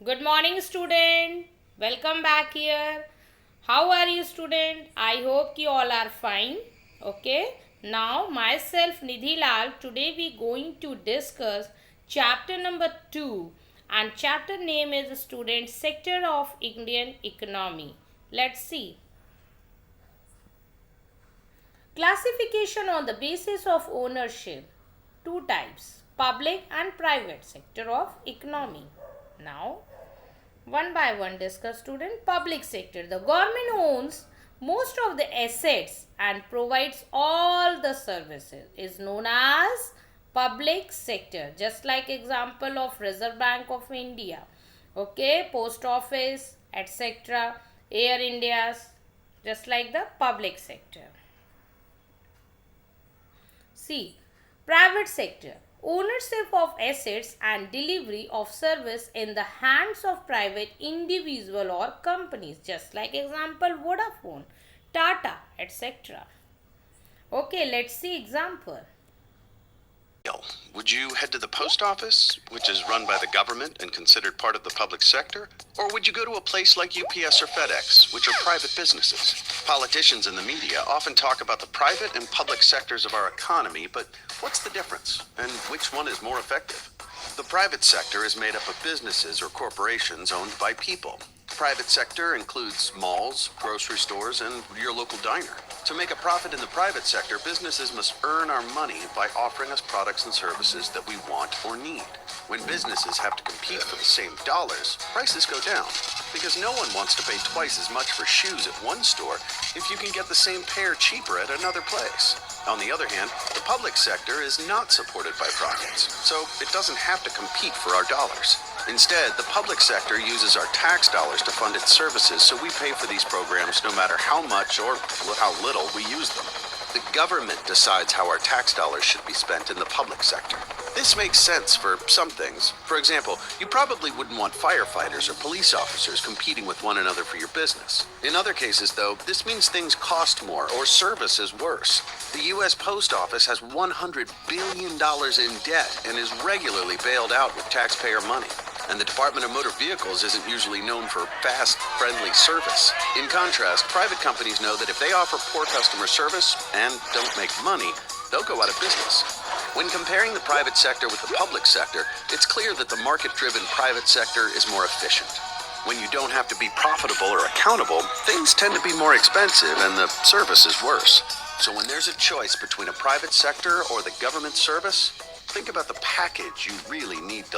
Good morning, student. Welcome back here. How are you, student? I hope you all are fine. Okay. Now, myself Nidhi Lal. Today we going to discuss chapter number 2, and chapter name is Student Sector of Indian Economy. Let's see. Classification on the basis of ownership. Two types: public and private sector of economy. Now, one by one discuss student. Public sector. The government owns most of the assets and provides all the services is known as public sector. Just like example of Reserve Bank of India, okay, post office, etc., Air India's, just like the public sector. C. Private sector. Ownership of assets and delivery of service in the hands of private individual or companies, just like example Vodafone, Tata, etc. Okay, let's see example. Would you head to the post office, which is run by the government and considered part of the public sector? Or would you go to a place like UPS or FedEx, which are private businesses? Politicians and the media often talk about the private and public sectors of our economy, but what's the difference? And which one is more effective? The private sector is made up of businesses or corporations owned by people. Private sector includes malls, grocery stores, and your local diner. To make a profit in the private sector, businesses must earn our money by offering us products and services that we want or need. When businesses have to compete for the same dollars, prices go down, because no one wants to pay twice as much for shoes at one store if you can get the same pair cheaper at another place. On the other hand, the public sector is not supported by profits, so it doesn't have to compete for our dollars. Instead, the public sector uses our tax dollars to fund its services, so we pay for these programs no matter how much or how little we use them. The government decides how our tax dollars should be spent in the public sector. This makes sense for some things. For example, you probably wouldn't want firefighters or police officers competing with one another for your business. In other cases, though, this means things cost more or service is worse. The U.S. Post Office has $100 billion in debt and is regularly bailed out with taxpayer money. And the Department of Motor Vehicles isn't usually known for fast, friendly service. In contrast, private companies know that if they offer poor customer service and don't make money, they'll go out of business. When comparing the private sector with the public sector, it's clear that the market-driven private sector is more efficient. When you don't have to be profitable or accountable, things tend to be more expensive and the service is worse. So when there's a choice between a private sector or the government service, think about the package you really need to